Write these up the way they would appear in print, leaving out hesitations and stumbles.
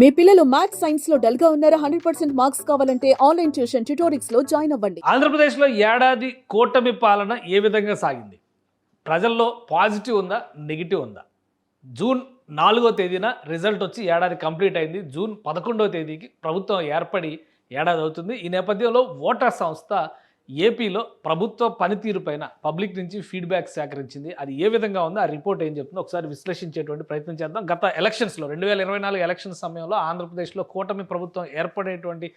మీ పిల్లలు maths science లో dull గా ఉన్నారా? 100% మార్క్స్ కావాలంటే ఆన్లైన్ ట్యూషన్ ట్యుటోరిక్స్ లో జాయిన్ అవ్వండి. ఆంధ్రప్రదేశ్లో ఏడాది కూటమి పాలన ఏ విధంగా సాగింది? ప్రజల్లో పాజిటివ్ ఉందా? నెగిటివ్ ఉందా? జూన్ 4వ తేదీన రిజల్ట్ వచ్చి ఏడాది కంప్లీట్ అయింది. జూన్ 11వ తేదీకి ప్రభుత్వం ఏర్పడి ఏడాది అవుతుంది. ఈ నేపథ్యంలో ఓటర్ సంస్థ ఏపీలో ప్రభుత్వ పనితీరు పైన పబ్లిక్ నుంచి ఫీడ్బ్యాక్ సేకరించింది. అది ఏ విధంగా ఉందో ఆ రిపోర్ట్ ఏం చెప్తుందో ఒకసారి విశ్లేషించేటువంటి ప్రయత్నం చేద్దాం. గత ఎలక్షన్స్లో 2024 ఎలక్షన్ సమయంలో ఆంధ్రప్రదేశ్లో కూటమి ప్రభుత్వం ఏర్పడేటువంటి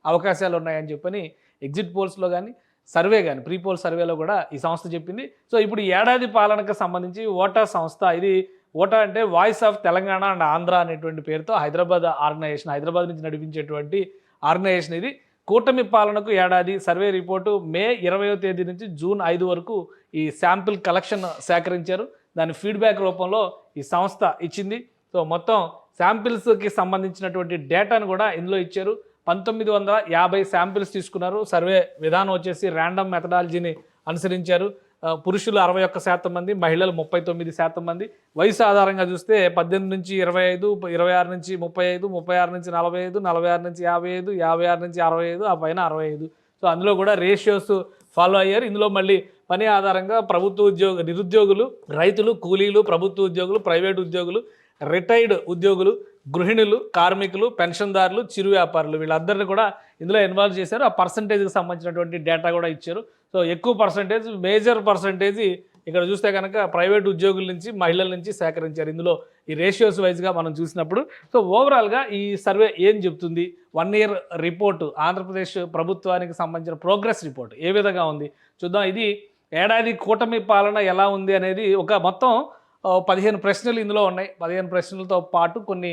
అవకాశాలు ఉన్నాయని చెప్పని ఎగ్జిట్ పోల్స్లో కానీ సర్వే కానీ ప్రీ పోల్ సర్వేలో కూడా ఈ సంస్థ చెప్పింది. సో ఇప్పుడు ఏడాది పాలనకు సంబంధించి ఓటా సంస్థ, ఇది ఓటా అంటే voice of Telangana and Andhra అనేటువంటి పేరుతో హైదరాబాద్ ఆర్గనైజేషన్, హైదరాబాద్ నుంచి నడిపించేటువంటి ఆర్గనైజేషన్ ఇది. కూటమి పాలనకు ఏడాది సర్వే రిపోర్టు మే 20వ తేదీ నుంచి జూన్ 5 వరకు ఈ శాంపిల్ కలెక్షన్ సేకరించారు. దాని ఫీడ్బ్యాక్ రూపంలో ఈ సంస్థ ఇచ్చింది. సో మొత్తం శాంపిల్స్కి సంబంధించినటువంటి డేటాను కూడా ఇందులో ఇచ్చారు. 1950 శాంపిల్స్ తీసుకున్నారు. సర్వే విధానం వచ్చేసి ర్యాండమ్ మెథడాలజీని అనుసరించారు. పురుషులు 61% మంది, మహిళలు 39% మంది. వయసు ఆధారంగా చూస్తే 18 నుంచి 25, 26 నుంచి 35, 36 నుంచి 45, 46 నుంచి 55, 56 నుంచి 65, ఆ పైన 65. సో అందులో కూడా రేషియోస్ ఫాలో అయ్యారు. ఇందులో మళ్ళీ పని ఆధారంగా నిరుద్యోగులు, రైతులు, కూలీలు, ప్రభుత్వ ఉద్యోగులు, ప్రైవేట్ ఉద్యోగులు, రిటైర్డ్ ఉద్యోగులు, గృహిణులు, కార్మికులు, పెన్షన్దారులు, చిరు వ్యాపారులు, వీళ్ళందరినీ కూడా ఇందులో ఇన్వాల్వ్ చేశారు. ఆ పర్సంటేజ్కి సంబంధించినటువంటి డేటా కూడా ఇచ్చారు. సో ఎక్కువ పర్సంటేజ్, మేజర్ పర్సంటేజ్ ఇక్కడ చూస్తే కనుక ప్రైవేట్ ఉద్యోగుల నుంచి, మహిళల నుంచి సేకరించారు. ఇందులో ఈ రేషియోస్ వైజ్గా మనం చూసినప్పుడు సో ఓవరాల్గా ఈ సర్వే ఏం చెప్తుంది? 1 ఇయర్ రిపోర్టు, ఆంధ్రప్రదేశ్ ప్రభుత్వానికి సంబంధించిన ప్రోగ్రెస్ రిపోర్ట్ ఏ విధంగా ఉంది చూద్దాం. ఇది ఏడాది కూటమి పాలన ఎలా ఉంది అనేది ఒక మొత్తం 15 ప్రశ్నలు ఇందులో ఉన్నాయి. 15 ప్రశ్నలతో పాటు కొన్ని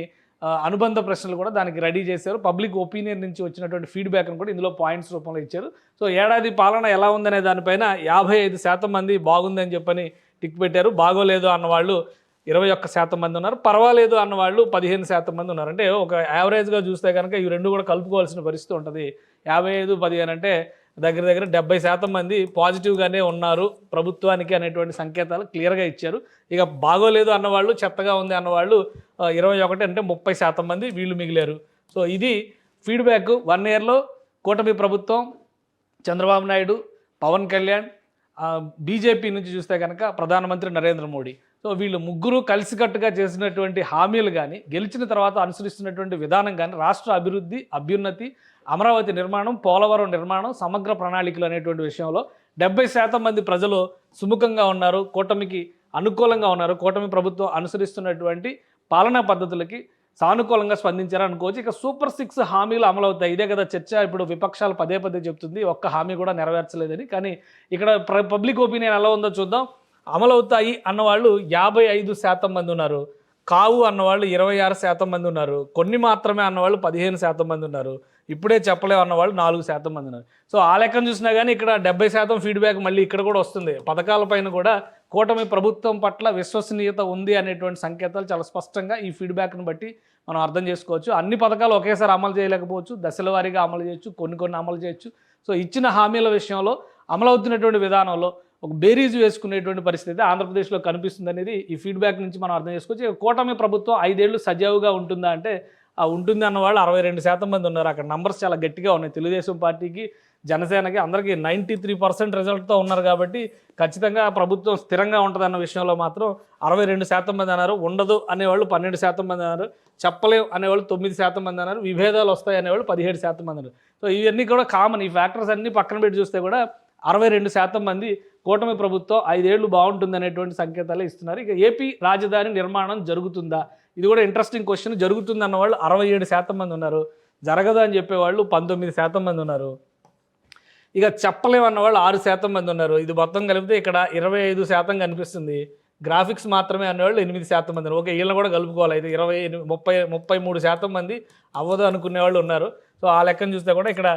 అనుబంధ ప్రశ్నలు కూడా దానికి రెడీ చేశారు. పబ్లిక్ ఒపీనియన్ నుంచి వచ్చినటువంటి ఫీడ్బ్యాక్ను కూడా ఇందులో పాయింట్స్ రూపంలో ఇచ్చారు. సో ఏడాది పాలన ఎలా ఉందనే దానిపైన 55% మంది బాగుందని చెప్పని టిక్ పెట్టారు. బాగోలేదు అన్నవాళ్ళు 21% మంది ఉన్నారు. పర్వాలేదు అన్నవాళ్ళు 15% మంది ఉన్నారు. అంటే ఒక యావరేజ్గా చూస్తే కనుక ఇవి రెండు కూడా కలుపుకోవాల్సిన పరిస్థితి ఉంటుంది. 55, 15 అంటే దగ్గర దగ్గర 70% మంది పాజిటివ్గానే ఉన్నారు ప్రభుత్వానికి అనేటువంటి సంకేతాలు క్లియర్గా ఇచ్చారు. ఇక బాగోలేదు అన్నవాళ్ళు, చెత్తగా ఉంది అన్నవాళ్ళు 21 అంటే 30% మంది వీళ్ళు మిగిలారు. సో ఇది ఫీడ్బ్యాక్. 1 ఇయర్లో కూటమి ప్రభుత్వం, చంద్రబాబు నాయుడు, పవన్ కళ్యాణ్, బీజేపీ నుంచి చూస్తే కనుక ప్రధానమంత్రి నరేంద్ర మోడీ. సో వీళ్ళు ముగ్గురు కలిసికట్టుగా చేసినటువంటి హామీలు కానీ, గెలిచిన తర్వాత అనుసరిస్తున్నటువంటి విధానం కానీ, రాష్ట్ర అభివృద్ధి, అభ్యున్నతి, అమరావతి నిర్మాణం, పోలవరం నిర్మాణం, సమగ్ర ప్రణాళికలు అనేటువంటి విషయంలో 70% మంది ప్రజలు సుముఖంగా ఉన్నారు, కూటమికి అనుకూలంగా ఉన్నారు. కూటమి ప్రభుత్వం అనుసరిస్తున్నటువంటి పాలనా పద్ధతులకి సానుకూలంగా స్పందించారు అనుకోవచ్చు. ఇక సూపర్ 6 హామీలు అమలవుతాయి. ఇదే కదా చర్చ. ఇప్పుడు విపక్షాలు పదే చెప్తుంది ఒక్క హామీ కూడా నెరవేర్చలేదని. కానీ ఇక్కడ పబ్లిక్ ఒపీనియన్ ఎలా ఉందో చూద్దాం. అమలవుతాయి అన్నవాళ్ళు 55% మంది ఉన్నారు. కావు అన్నవాళ్ళు 26% మంది ఉన్నారు. కొన్ని మాత్రమే అన్నవాళ్ళు 15% మంది ఉన్నారు. ఇప్పుడే చెప్పలేము అన్నవాళ్ళు 4% మంది ఉన్నారు. సో ఆ లెక్కను చూసినా కానీ ఇక్కడ 70% ఫీడ్బ్యాక్ మళ్ళీ ఇక్కడ కూడా వస్తుంది. పథకాలపైన కూడా కూటమి ప్రభుత్వం పట్ల విశ్వసనీయత ఉంది అనేటువంటి సంకేతాలు చాలా స్పష్టంగా ఈ ఫీడ్బ్యాక్ను బట్టి మనం అర్థం చేసుకోవచ్చు. అన్ని పథకాలు ఒకేసారి అమలు చేయలేకపోవచ్చు, దశల వారీగా అమలు చేయొచ్చు, కొన్ని అమలు చేయొచ్చు. సో ఇచ్చిన హామీల విషయంలో అమలవుతున్నటువంటి విధానంలో ఒక బేరీజు వేసుకునేటువంటి పరిస్థితి ఆంధ్రప్రదేశ్లో కనిపిస్తుంది అనేది ఈ ఫీడ్బ్యాక్ నుంచి మనం అర్థం చేసుకోవచ్చు. కూటమి ప్రభుత్వం 5 ఏళ్ళు సజావుగా ఉంటుందా అంటే ఉంటుంది అన్న వాళ్ళు 62% మంది ఉన్నారు. అక్కడ నంబర్స్ చాలా గట్టిగా ఉన్నాయి. తెలుగుదేశం పార్టీకి, జనసేనకి అందరికీ 93% రిజల్ట్తో ఉన్నారు. కాబట్టి ఖచ్చితంగా ప్రభుత్వం స్థిరంగా ఉంటుందన్న విషయంలో మాత్రం 62% మంది అన్నారు. ఉండదు అనేవాళ్ళు 12% మంది అన్నారు. చెప్పలేం అనేవాళ్ళు 9% మంది అన్నారు. విభేదాలు వస్తాయి అనేవాళ్ళు 17% మంది అన్నారు. సో ఇవన్నీ కూడా కామన్. ఈ ఫ్యాక్టర్స్ అన్నీ పక్కన పెట్టి చూస్తే కూడా 62% మంది కూటమి ప్రభుత్వం 5 ఏళ్ళు బాగుంటుంది అనేటువంటి సంకేతాలే ఇస్తున్నారు. ఇక ఏపీ రాజధాని నిర్మాణం జరుగుతుందా? ఇది కూడా ఇంట్రెస్టింగ్ క్వశ్చన్. జరుగుతుంది అన్నవాళ్ళు 67% మంది ఉన్నారు. జరగదు అని చెప్పేవాళ్ళు 19% మంది ఉన్నారు. ఇక చెప్పలేమన్న వాళ్ళు 6% మంది ఉన్నారు. ఇది మొత్తం కలిపితే ఇక్కడ 25% కనిపిస్తుంది. గ్రాఫిక్స్ మాత్రమే అనేవాళ్ళు 8% మంది ఉన్నారు. ఓకే, వీళ్ళని కూడా కలుపుకోవాలి. అయితే 33% మంది అవ్వదు అనుకునే వాళ్ళు ఉన్నారు. సో ఆ లెక్కను చూస్తే కూడా ఇక్కడ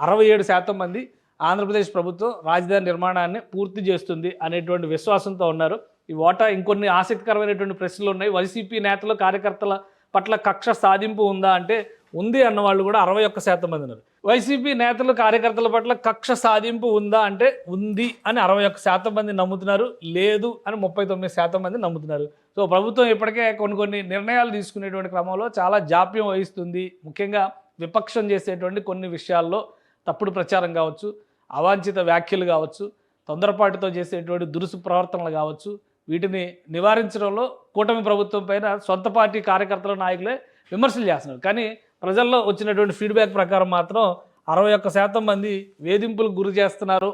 67% మంది ఆంధ్రప్రదేశ్ ప్రభుత్వం రాజధాని నిర్మాణాన్ని పూర్తి చేస్తుంది అనేటువంటి విశ్వాసంతో ఉన్నారు. ఈ ఓటా ఇంకొన్ని ఆసక్తికరమైనటువంటి ప్రశ్నలు ఉన్నాయి. వైసీపీ నేతలు, కార్యకర్తల పట్ల కక్ష సాధింపు ఉందా అంటే ఉంది అన్నవాళ్ళు కూడా 61% మంది ఉన్నారు. వైసీపీ నేతలు, కార్యకర్తల పట్ల కక్ష సాధింపు ఉందా అంటే ఉంది అని 61% మంది నమ్ముతున్నారు. లేదు అని 39% మంది నమ్ముతున్నారు. సో ప్రభుత్వం ఇప్పటికే కొన్ని నిర్ణయాలు తీసుకునేటువంటి క్రమంలో చాలా జాప్యం వహిస్తుంది. ముఖ్యంగా విపక్షం చేసేటువంటి కొన్ని విషయాల్లో తప్పుడు ప్రచారం కావచ్చు, అవాంఛిత వ్యాఖ్యలు కావచ్చు, తొందరపాటుతో చేసేటువంటి దురుసు ప్రవర్తనలు కావచ్చు, వీటిని నివారించడంలో కూటమి ప్రభుత్వం పైన సొంత పార్టీ కార్యకర్తల నాయకులే విమర్శలు చేస్తున్నారు. కానీ ప్రజల్లో వచ్చినటువంటి ఫీడ్బ్యాక్ ప్రకారం మాత్రం 61% మంది వేధింపులకు గురి చేస్తున్నారు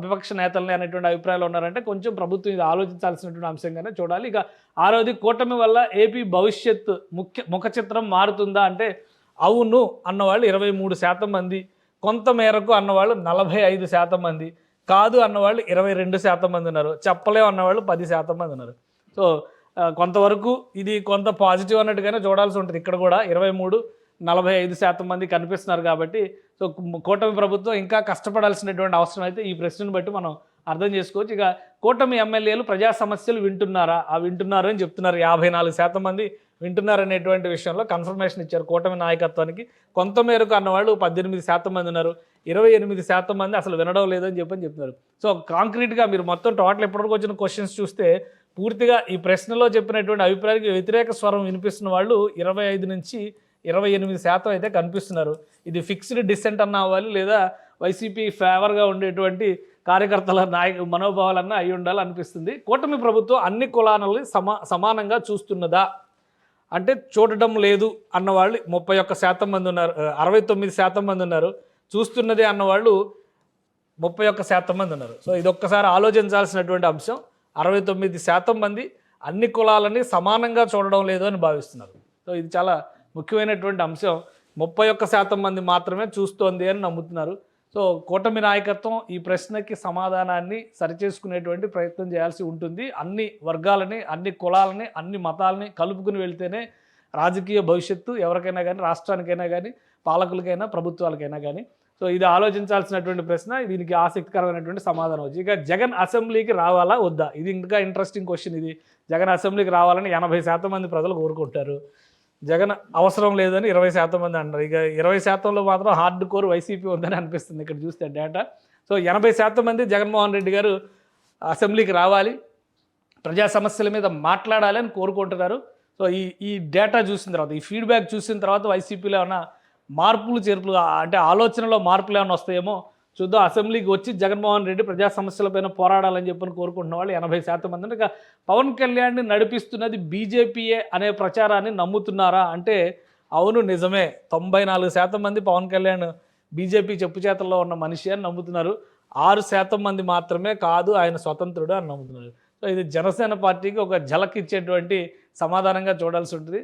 విపక్ష నేతల్ని అనేటువంటి అభిప్రాయాలు ఉన్నారంటే కొంచెం ప్రభుత్వం ఇది ఆలోచించాల్సినటువంటి అంశంగానే చూడాలి. ఇక ఆరోది కూటమి వల్ల ఏపీ భవిష్యత్ ముఖ చిత్రం మారుతుందా అంటే అవును అన్నవాళ్ళు 23% మంది, కొంత మేరకు అన్నవాళ్ళు 45% మంది, కాదు అన్నవాళ్ళు 22% మంది ఉన్నారు, చెప్పలేం అన్నవాళ్ళు 10% మంది ఉన్నారు. సో కొంతవరకు ఇది కొంత పాజిటివ్ అన్నట్టుగానే చూడాల్సి ఉంటుంది. ఇక్కడ కూడా 45% మంది కనిపిస్తున్నారు కాబట్టి సో కూటమి ప్రభుత్వం ఇంకా కష్టపడాల్సినటువంటి అవసరం అయితే ఈ ప్రశ్నను బట్టి మనం అర్థం చేసుకోవచ్చు. ఇక కూటమి ఎమ్మెల్యేలు ప్రజా సమస్యలు వింటున్నారా? వింటున్నారు అని చెప్తున్నారు. 54% మంది వింటున్నారనేటువంటి విషయంలో కన్ఫర్మేషన్ ఇచ్చారు కూటమి నాయకత్వానికి. కొంతమేరకు అన్నవాళ్ళు 18% మంది ఉన్నారు, 28% మంది అసలు వినడం లేదని చెప్తున్నారు. సో కాంక్రీట్గా మీరు మొత్తం టోటల్ ఎప్పటివరకు వచ్చిన క్వశ్చన్స్ చూస్తే పూర్తిగా ఈ ప్రశ్నలో చెప్పినటువంటి అభిప్రాయానికి వ్యతిరేక స్వరం వినిపిస్తున్న వాళ్ళు 25 నుంచి 28% అయితే కనిపిస్తున్నారు. ఇది ఫిక్స్డ్ డిసెంట్ అన్న అవ్వాలి, లేదా వైసీపీ ఫేవర్గా ఉండేటువంటి కార్యకర్తల మనోభావాలన్నా అయి ఉండాలి అనిపిస్తుంది. కూటమి ప్రభుత్వం అన్ని కులాలని సమానంగా చూస్తున్నదా అంటే చూడటం లేదు అన్నవాళ్ళు 31% మంది ఉన్నారు, 69% మంది ఉన్నారు. చూస్తున్నదే అన్నవాళ్ళు 31% మంది ఉన్నారు. సో ఇది ఒక్కసారి ఆలోచించాల్సినటువంటి అంశం. 69% మంది అన్ని కులాలని సమానంగా చూడడం లేదు అని భావిస్తున్నారు. సో ఇది చాలా ముఖ్యమైనటువంటి అంశం. 31% మంది మాత్రమే చూస్తోంది అని నమ్ముతున్నారు. సో కూటమి నాయకత్వం ఈ ప్రశ్నకి సమాధానాన్ని సరిచేసుకునేటువంటి ప్రయత్నం చేయాల్సి ఉంటుంది. అన్ని వర్గాలని, అన్ని కులాలని, అన్ని మతాలని కలుపుకుని వెళ్తేనే రాజకీయ భవిష్యత్తు ఎవరికైనా కానీ, రాష్ట్రానికైనా కానీ, పాలకులకైనా, ప్రభుత్వాలకైనా కానీ. సో ఇది ఆలోచించాల్సినటువంటి ప్రశ్న. దీనికి ఆసక్తికరమైనటువంటి సమాధానం వచ్చి ఇక జగన్ అసెంబ్లీకి రావాలా వద్దా? ఇది ఇంకా ఇంట్రెస్టింగ్ క్వశ్చన్. ఇది జగన్ అసెంబ్లీకి రావాలని 80% మంది ప్రజలు కోరుకుంటారు. జగన్ అవసరం లేదని 20% మంది అంటారు. ఇక 20%లో మాత్రం హార్డ్ కోర్ వైసీపీ ఉందని అనిపిస్తుంది ఇక్కడ చూస్తే డేటా. సో 80% మంది జగన్మోహన్ రెడ్డి గారు అసెంబ్లీకి రావాలి, ప్రజా సమస్యల మీద మాట్లాడాలి అని కోరుకుంటున్నారు. సో ఈ డేటా చూసిన తర్వాత, ఈ ఫీడ్బ్యాక్ చూసిన తర్వాత వైసీపీలో ఏమైనా మార్పులు చేర్పులు అంటే ఆలోచనలో మార్పులు ఏమైనా వస్తాయేమో చూద్దాం. అసెంబ్లీకి వచ్చి జగన్మోహన్ రెడ్డి ప్రజా సమస్యలపైన పోరాడాలని చెప్పని కోరుకుంటున్న వాళ్ళు 80% మంది. ఇక పవన్ కళ్యాణ్ని నడిపిస్తున్నది బీజేపీయే అనే ప్రచారాన్ని నమ్ముతున్నారా అంటే అవును నిజమే. 94% మంది పవన్ కళ్యాణ్ బీజేపీ చెప్పు చేతల్లో ఉన్న మనిషి అని నమ్ముతున్నారు. 6% మంది మాత్రమే కాదు ఆయన స్వతంత్రుడు అని నమ్ముతున్నారు. సో ఇది జనసేన పార్టీకి ఒక ఝలక్ ఇచ్చేటువంటి సమాధానంగా చూడాల్సి ఉంటుంది.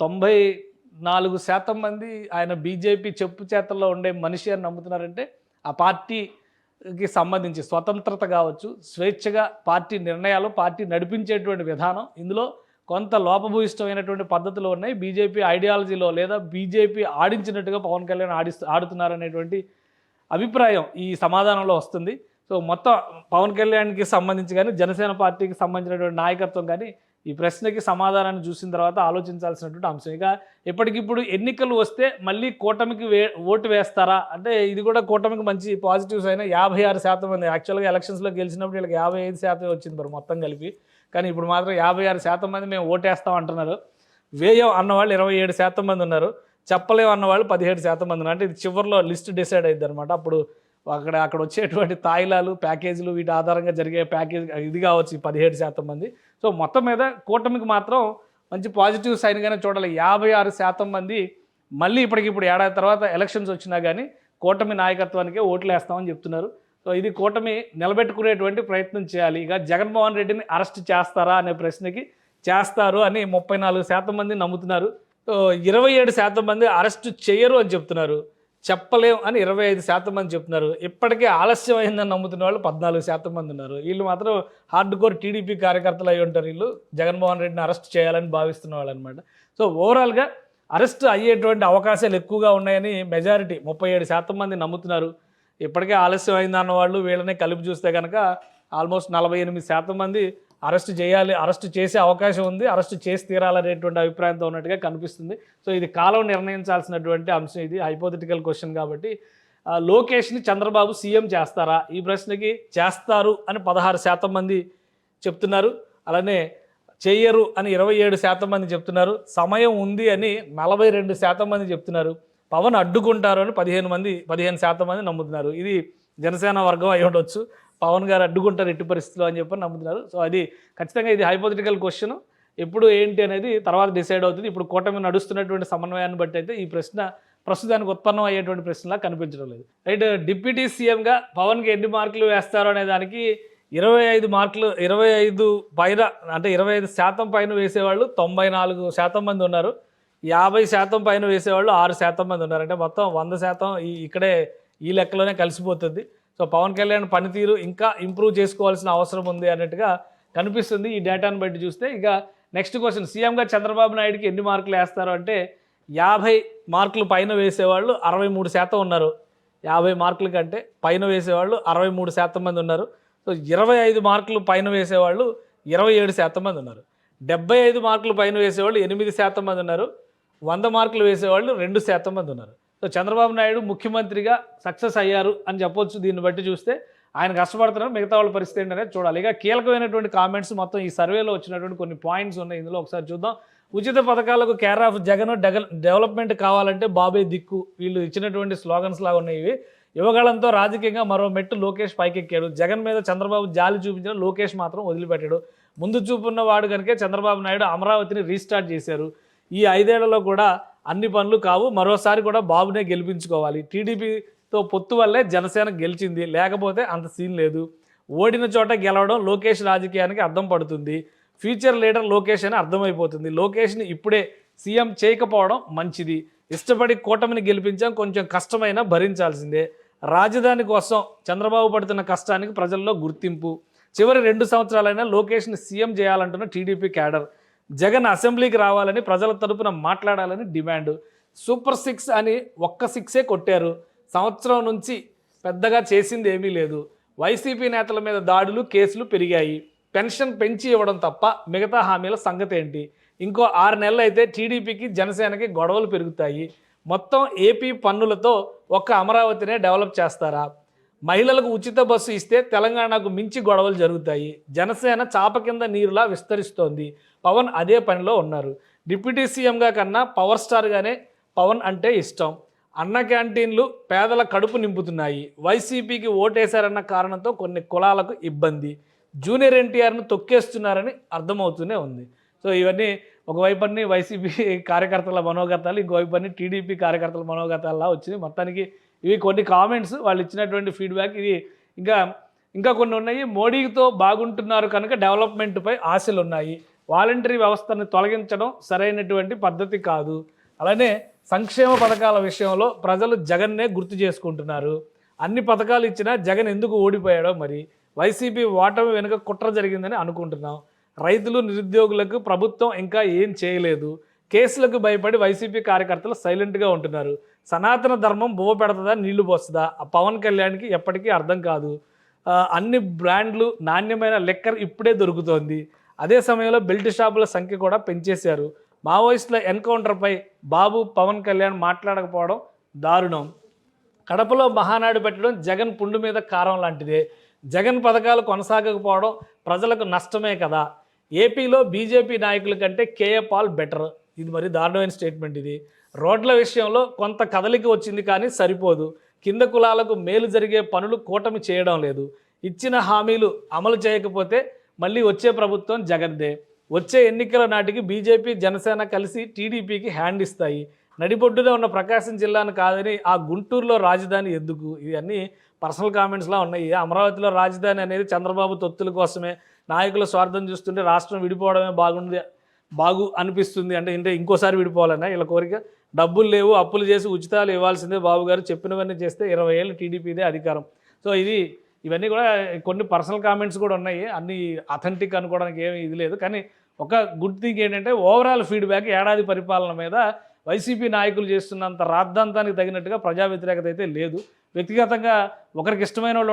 94% మంది ఆయన బీజేపీ చెప్పు చేతల్లో ఉండే మనిషి అని నమ్ముతున్నారంటే ఆ పార్టీకి సంబంధించి స్వతంత్రత కావచ్చు, స్వేచ్ఛగా పార్టీ నిర్ణయాలు, పార్టీ నడిపించేటువంటి విధానం, ఇందులో కొంత లోపభూయిష్టమైనటువంటి పద్ధతులు ఉన్నాయి. బీజేపీ ఐడియాలజీలో లేదా బీజేపీ ఆడించినట్టుగా పవన్ కళ్యాణ్ ఆడుతున్నారనేటువంటి అభిప్రాయం ఈ సమాధానంలో వస్తుంది. సో మొత్తం పవన్ కళ్యాణ్కి సంబంధించి కానీ, జనసేన పార్టీకి సంబంధించినటువంటి నాయకత్వం కానీ ఈ ప్రశ్నకి సమాధానాన్ని చూసిన తర్వాత ఆలోచించాల్సినటువంటి అంశం. ఇక ఎప్పటికిప్పుడు ఎన్నికలు వస్తే మళ్ళీ కూటమికి ఓటు వేస్తారా అంటే ఇది కూడా కూటమికి మంచి పాజిటివ్స్ అయినా. 56% మంది యాక్చువల్గా ఎలక్షన్స్లో గెలిచినప్పుడు వీళ్ళకి 55% వచ్చింది మరి మొత్తం కలిపి. కానీ ఇప్పుడు మాత్రం 56% మంది మేము ఓటేస్తాం అంటున్నారు. వేయం అన్నవాళ్ళు 27% మంది ఉన్నారు, చెప్పలేము అన్నవాళ్ళు 17% మంది ఉన్నారు. అంటే ఇది చివరిలో లిస్ట్ డిసైడ్ అయ్యింది అనమాట. అప్పుడు అక్కడ వచ్చేటువంటి తాయిలాలు, ప్యాకేజీలు వీటి ఆధారంగా జరిగే ప్యాకేజ్ ఇది కావచ్చు 17% మంది. సో మొత్తం మీద కూటమికి మాత్రం మంచి పాజిటివ్ సైన్గానే చూడాలి. 56% మంది మళ్ళీ ఇప్పటికిప్పుడు ఏడాది తర్వాత ఎలక్షన్స్ వచ్చినా కానీ కూటమి నాయకత్వానికే ఓట్లు వేస్తామని చెప్తున్నారు. సో ఇది కూటమి నిలబెట్టుకునేటువంటి ప్రయత్నం చేయాలి. ఇక జగన్మోహన్ రెడ్డిని అరెస్ట్ చేస్తారా అనే ప్రశ్నకి చేస్తారు అని 34% మంది నమ్ముతున్నారు. సో 27% మంది అరెస్ట్ చేయరు అని చెప్తున్నారు. చెప్పలేం అని 25% మంది చెప్తున్నారు. ఇప్పటికే ఆలస్యం అయిందని నమ్ముతున్న వాళ్ళు 14% మంది ఉన్నారు. వీళ్ళు మాత్రం హార్డ్ కోర్ టీడీపీ కార్యకర్తలు అయి ఉంటారు. వీళ్ళు జగన్మోహన్ రెడ్డిని అరెస్ట్ చేయాలని భావిస్తున్న వాళ్ళు అనమాట. సో ఓవరాల్గా అరెస్ట్ అయ్యేటువంటి అవకాశాలు ఎక్కువగా ఉన్నాయని మెజారిటీ 37% మంది నమ్ముతున్నారు. ఇప్పటికే ఆలస్యం అయిందన్న వాళ్ళు వీళ్ళని కలిపి చూస్తే కనుక ఆల్మోస్ట్ 48% మంది అరెస్ట్ చేయాలి, అరెస్ట్ చేసే అవకాశం ఉంది, అరెస్ట్ చేసి తీరాలనేటువంటి అభిప్రాయంతో ఉన్నట్టుగా కనిపిస్తుంది. సో ఇది కాలం నిర్ణయించాల్సినటువంటి అంశం. ఇది హైపోథెటికల్ క్వశ్చన్ కాబట్టి లోకేష్ని చంద్రబాబు సీఎం చేస్తారా? ఈ ప్రశ్నకి చేస్తారు అని 16% మంది చెప్తున్నారు. అలానే చెయ్యరు అని 27% మంది చెప్తున్నారు. సమయం ఉంది అని 42% మంది చెప్తున్నారు. పవన్ అడ్డుకుంటారు అని 15% మంది నమ్ముతున్నారు. ఇది జనసేన వర్గం అయి ఉండొచ్చు. పవన్ గారు అడ్డుకుంటారు ఎట్టి పరిస్థితుల్లో అని చెప్పి నమ్ముతున్నారు. సో అది ఖచ్చితంగా ఇది హైపోథెటికల్ క్వశ్చన్. ఎప్పుడు ఏంటి అనేది తర్వాత డిసైడ్ అవుతుంది. ఇప్పుడు కూటమి నడుస్తున్నటువంటి సమన్వయాన్ని బట్టి అయితే ఈ ప్రశ్న ప్రస్తుతానికి ఉత్పన్నం అయ్యేటువంటి ప్రశ్నలా కనిపించడం లేదు. రైట్, డిప్యూటీ సీఎంగా పవన్కి ఎన్ని మార్కులు వేస్తారు అనే దానికి 25 మార్కులు 25 పైన అంటే 25% పైన వేసేవాళ్ళు 94% మంది ఉన్నారు. 50% పైన వేసేవాళ్ళు 6% మంది ఉన్నారు. అంటే మొత్తం 100% ఇక్కడే ఈ లెక్కలోనే కలిసిపోతుంది. సో పవన్ కళ్యాణ్ పనితీరు ఇంకా ఇంప్రూవ్ చేసుకోవాల్సిన అవసరం ఉంది అన్నట్టుగా కనిపిస్తుంది ఈ డేటాను బట్టి చూస్తే. ఇక నెక్స్ట్ క్వశ్చన్, సీఎంగా చంద్రబాబు నాయుడుకి ఎన్ని మార్కులు వేస్తారు అంటే 50 మార్కులు పైన వేసేవాళ్ళు 63% ఉన్నారు. 50 మార్కుల కంటే పైన వేసేవాళ్ళు 63% మంది ఉన్నారు. సో 25 మార్కులు పైన వేసేవాళ్ళు 27% మంది ఉన్నారు. 75 మార్కులు పైన వేసేవాళ్ళు 8% మంది ఉన్నారు. 100 మార్కులు వేసేవాళ్ళు 2% మంది ఉన్నారు. సో చంద్రబాబు నాయుడు ముఖ్యమంత్రిగా సక్సెస్ అయ్యారు అని చెప్పొచ్చు. దీన్ని బట్టి చూస్తే ఆయన కష్టపడుతున్నారు, మిగతా వాళ్ళ పరిస్థితి ఏంటనేది చూడాలి. ఇక కీలకమైనటువంటి కామెంట్స్ మొత్తం ఈ సర్వేలో వచ్చినటువంటి కొన్ని పాయింట్స్ ఉన్నాయి. ఇందులో ఒకసారి చూద్దాం. ఉచిత పథకాలకు కేర్ ఆఫ్ జగన్, డెవలప్మెంట్ కావాలంటే బాబే దిక్కు, వీళ్ళు ఇచ్చినటువంటి స్లోగన్స్ లాగా ఉన్నాయి ఇవి. యువగళంతో రాజకీయంగా మరో మెట్టు లోకేష్ పైకెక్కాడు. జగన్ మీద చంద్రబాబు జాలి చూపించిన లోకేష్ మాత్రం వదిలిపెట్టాడు. ముందు చూపున్న వాడు కనుకే చంద్రబాబు నాయుడు అమరావతిని రీస్టార్ట్ చేశారు. ఈ 5 ఏళ్లలో కూడా అన్ని పనులు కావు, మరోసారి కూడా బాబునే గెలిపించుకోవాలి. టీడీపీతో పొత్తు వల్లే జనసేన గెలిచింది, లేకపోతే అంత సీన్ లేదు. ఓడిన చోట గెలవడం లోకేష్ రాజకీయానికి అర్థం పడుతుంది. ఫ్యూచర్ లీడర్ లోకేష్ అని అర్థమైపోతుంది. లోకేష్ని ఇప్పుడే సీఎం చేయకపోవడం మంచిది. ఇష్టపడి కూటమిని గెలిపించాం, కొంచెం కష్టమైనా భరించాల్సిందే. రాజధాని కోసం చంద్రబాబు పడుతున్న కష్టానికి ప్రజల్లో గుర్తింపు. చివరి 2 సంవత్సరాలైనా లోకేష్ని సీఎం చేయాలంటున్న టీడీపీ క్యాడర్. జగన్ అసెంబ్లీకి రావాలని ప్రజల తరపున మాట్లాడాలని డిమాండ్. సూపర్ 6 అని ఒక్క 6ఏ కొట్టారు. సంవత్సరం నుంచి పెద్దగా చేసింది ఏమీ లేదు. వైసీపీ నేతల మీద దాడులు, కేసులు పెరిగాయి. పెన్షన్ పెంచి ఇవ్వడం తప్ప మిగతా హామీల సంగతి ఏంటి? ఇంకో 6 నెలలు అయితే టీడీపీకి జనసేనకి గొడవలు పెరుగుతాయి. మొత్తం ఏపీ పన్నులతో ఒక్క అమరావతినే డెవలప్ చేస్తారా? మహిళలకు ఉచిత బస్సు ఇస్తే తెలంగాణకు మించి గొడవలు జరుగుతాయి. జనసేన చాప కింద నీరులా విస్తరిస్తోంది. పవన్ అదే పనిలో ఉన్నారు. డిప్యూటీ సీఎంగా కన్నా పవర్ స్టార్గానే పవన్ అంటే ఇష్టం. అన్న క్యాంటీన్లు పేదల కడుపు నింపుతున్నాయి. వైసీపీకి ఓటేశారన్న కారణంతో కొన్ని కులాలకు ఇబ్బంది. జూనియర్ ఎన్టీఆర్ను తొక్కేస్తున్నారని అర్థమవుతూనే ఉంది. సో ఇవన్నీ ఒకవైపు అన్ని వైసీపీ కార్యకర్తల మనోగతాలు, ఇంకోవైపు అన్ని టీడీపీ కార్యకర్తల మనోగతాల్లా వచ్చింది. మొత్తానికి ఇవి కొన్ని కామెంట్స్, వాళ్ళు ఇచ్చినటువంటి ఫీడ్బ్యాక్. ఇది ఇంకా కొన్ని ఉన్నాయి. మోడీతో బాగుంటున్నారు కనుక డెవలప్మెంట్పై ఆశలు ఉన్నాయి. వాలంటరీ వ్యవస్థను తొలగించడం సరైనటువంటి పద్ధతి కాదు. అలానే సంక్షేమ పథకాల విషయంలో ప్రజలు జగన్నే గుర్తు చేసుకుంటున్నారు. అన్ని పథకాలు ఇచ్చినా జగన్ ఎందుకు ఓడిపోయాడో మరి. వైసీపీ ఓటమి వెనుక కుట్ర జరిగిందని అనుకుంటున్నాం. రైతులు, నిరుద్యోగులకు ప్రభుత్వం ఇంకా ఏం చేయలేదు. కేసులకు భయపడి వైసీపీ కార్యకర్తలు సైలెంట్గా ఉంటున్నారు. సనాతన ధర్మం బువ్వ పెడుతుందా, నీళ్లు పోస్తుందా? ఆ పవన్ కళ్యాణ్కి ఎప్పటికీ అర్థం కాదు. అన్ని బ్రాండ్లు, నాణ్యమైన లెక్కర్ ఇప్పుడే దొరుకుతోంది. అదే సమయంలో బెల్ట్ షాపుల సంఖ్య కూడా పెంచేశారు. మావోయిస్టుల ఎన్కౌంటర్పై బాబు, పవన్ కళ్యాణ్ మాట్లాడకపోవడం దారుణం. కడపలో మహానాడు పెట్టడం జగన్ పుండు మీద కారం లాంటిదే. జగన్ పథకాలు కొనసాగకపోవడం ప్రజలకు నష్టమే కదా. ఏపీలో బీజేపీ నాయకుల కంటే కేఏ పాల్ బెటర్. ఇది మరి దారుణమైన స్టేట్మెంట్ ఇది. రోడ్ల విషయంలో కొంత కదలిక వచ్చింది కానీ సరిపోదు. కింద కులాలకు మేలు జరిగే పనులు కూటమి చేయడం లేదు. ఇచ్చిన హామీలు అమలు చేయకపోతే మళ్ళీ వచ్చే ప్రభుత్వం జగన్దే. వచ్చే ఎన్నికల నాటికి బీజేపీ, జనసేన కలిసి టీడీపీకి హ్యాండ్ ఇస్తాయి. నడిబొడ్డున ఉన్న ప్రకాశం జిల్లాను కాదని ఆ గుంటూరులో రాజధాని ఎందుకు? ఇవన్నీ పర్సనల్ కామెంట్స్లా ఉన్నాయి. అమరావతిలో రాజధాని అనేది చంద్రబాబు తొత్తుల కోసమే. నాయకుల స్వార్థం చూస్తుంటే రాష్ట్రం విడిపోవడమే బాగు అనిపిస్తుంది. అంటే ఇంకోసారి విడిపోవాలన్నా వీళ్ళ కోరిక. డబ్బులు లేవు, అప్పులు చేసి ఉచితాలు ఇవ్వాల్సిందే బాబు గారు, చెప్పినవన్నీ చేస్తే 20 ఏళ్ళు టీడీపీదే అధికారం. సో ఇవన్నీ కూడా కొన్ని పర్సనల్ కామెంట్స్ కూడా ఉన్నాయి. అన్ని అథెంటిక్ అనుకోవడానికి ఏమీ ఇది లేదు. కానీ ఒక గుడ్ థింగ్ ఏంటంటే ఓవరాల్ ఫీడ్బ్యాక్ ఏడాది పరిపాలన మీద వైసీపీ నాయకులు చేస్తున్నంత రాద్ధాంతానికి తగినట్టుగా ప్రజా వ్యతిరేకత అయితే లేదు. వ్యక్తిగతంగా ఒకరికి ఇష్టమైన వాళ్ళు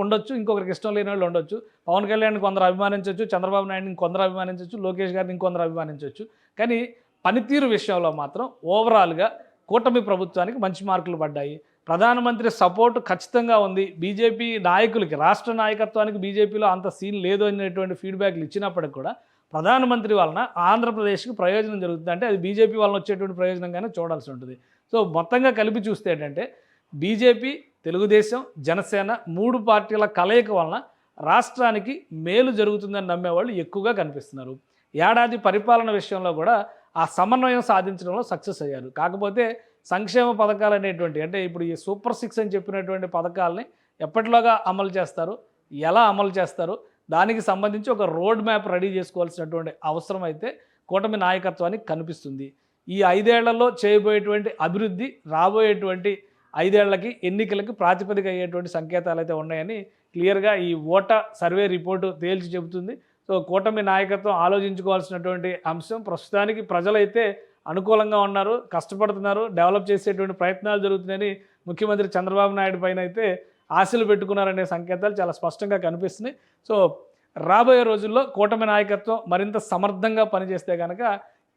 ఉండొచ్చు, ఇంకొకరికి ఇష్టం లేని వాళ్ళు ఉండొచ్చు. పవన్ కళ్యాణ్ని కొందరు అభిమానించవచ్చు, చంద్రబాబు నాయుడిని కొందరు అభిమానించవచ్చు, లోకేష్ గారిని ఇంకొందరు అభిమానించవచ్చు. కానీ పనితీరు విషయంలో మాత్రం ఓవరాల్గా కూటమి ప్రభుత్వానికి మంచి మార్కులు పడ్డాయి. ప్రధానమంత్రి సపోర్టు ఖచ్చితంగా ఉంది. బీజేపీ నాయకులకి, రాష్ట్ర నాయకత్వానికి బీజేపీలో అంత సీన్ లేదు అనేటువంటి ఫీడ్బ్యాక్లు ఇచ్చినప్పటికి కూడా ప్రధానమంత్రి వలన ఆంధ్రప్రదేశ్కి ప్రయోజనం జరుగుతుంది అంటే అది బీజేపీ వలన వచ్చేటువంటి ప్రయోజనంగానే చూడాల్సి ఉంటుంది. సో మొత్తంగా కలిపి చూస్తే ఏంటంటే బీజేపీ, తెలుగుదేశం, జనసేన 3 పార్టీల కలయిక వలన రాష్ట్రానికి మేలు జరుగుతుందని నమ్మేవాళ్ళు ఎక్కువగా కనిపిస్తున్నారు. ఏడాది పరిపాలన విషయంలో కూడా ఆ సమన్వయం సాధించడంలో సక్సెస్ అయ్యారు. కాకపోతే సంక్షేమ పథకాలు అనేటువంటి అంటే ఇప్పుడు ఈ సూపర్ 6 అని చెప్పినటువంటి పథకాలని ఎప్పటిలోగా అమలు చేస్తారు, ఎలా అమలు చేస్తారు, దానికి సంబంధించి ఒక రోడ్ మ్యాప్ రెడీ చేసుకోవాల్సినటువంటి అవసరం అయితే కూటమి నాయకత్వానికి కనిపిస్తుంది. ఈ 5 ఏళ్లలో చేయబోయేటువంటి అభివృద్ధి రాబోయేటువంటి 5 ఏళ్లకి ఎన్నికలకి ప్రాతిపదిక అయ్యేటువంటి సంకేతాలు అయితే ఉన్నాయని క్లియర్గా ఈ ఓటా సర్వే రిపోర్టు తేల్చి చెబుతుంది. సో కూటమి నాయకత్వం ఆలోచించుకోవాల్సినటువంటి అంశం ప్రస్తుతానికి ప్రజలైతే అనుకూలంగా ఉన్నారు, కష్టపడుతున్నారు, డెవలప్ చేసేటువంటి ప్రయత్నాలు జరుగుతున్నాయని ముఖ్యమంత్రి చంద్రబాబు నాయుడు పైన అయితే ఆశలు పెట్టుకున్నారనే సంకేతాలు చాలా స్పష్టంగా కనిపిస్తున్నాయి. సో రాబోయే రోజుల్లో కూటమి నాయకత్వం మరింత సమర్థంగా పనిచేస్తే కనుక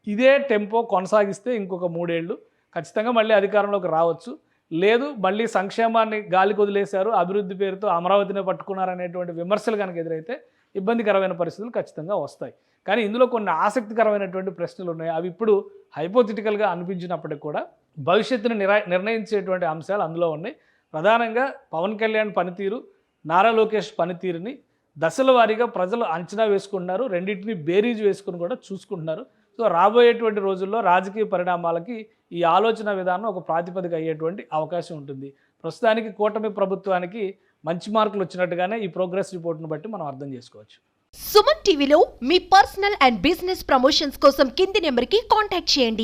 ఇదే టెంపో కొనసాగిస్తే ఇంకొక 3 ఏళ్ళు ఖచ్చితంగా మళ్ళీ అధికారంలోకి రావచ్చు. లేదు మళ్ళీ సంక్షేమాన్ని గాలికి వదిలేశారు, అభివృద్ధి పేరుతో అమరావతిని పట్టుకున్నారనేటువంటి విమర్శలు కనుక ఎదురైతే ఇబ్బందికరమైన పరిస్థితులు ఖచ్చితంగా వస్తాయి. కానీ ఇందులో కొన్ని ఆసక్తికరమైనటువంటి ప్రశ్నలు ఉన్నాయి. అవి ఇప్పుడు హైపోథెటికల్గా అనిపించినప్పటికీ కూడా భవిష్యత్తును నిర్ణయించేటువంటి అంశాలు అందులో ఉన్నాయి. ప్రధానంగా పవన్ కళ్యాణ్ పనితీరు, నారా లోకేష్ పనితీరుని దశల వారీగా ప్రజలు అంచనా వేసుకుంటున్నారు, రెండింటిని బేరీజు వేసుకుని కూడా చూసుకుంటున్నారు. సో రాబోయేటువంటి రోజుల్లో రాజకీయ పరిణామాలకి ఈ ఆలోచన విధానం ఒక ప్రాతిపదిక అయ్యేటువంటి అవకాశం ఉంటుంది. ప్రస్తుతానికి కూటమి ప్రభుత్వానికి మంచి మార్కులు వచ్చినట్టుగానే ఈ ప్రోగ్రెస్ రిపోర్ట్ను బట్టి మనం అర్థం చేసుకోవచ్చు. సుమన్ టీవీలో మీ పర్సనల్ అండ్ బిజినెస్ ప్రమోషన్స్ కోసం కింది నెంబర్కి కాంటాక్ట్ చేయండి.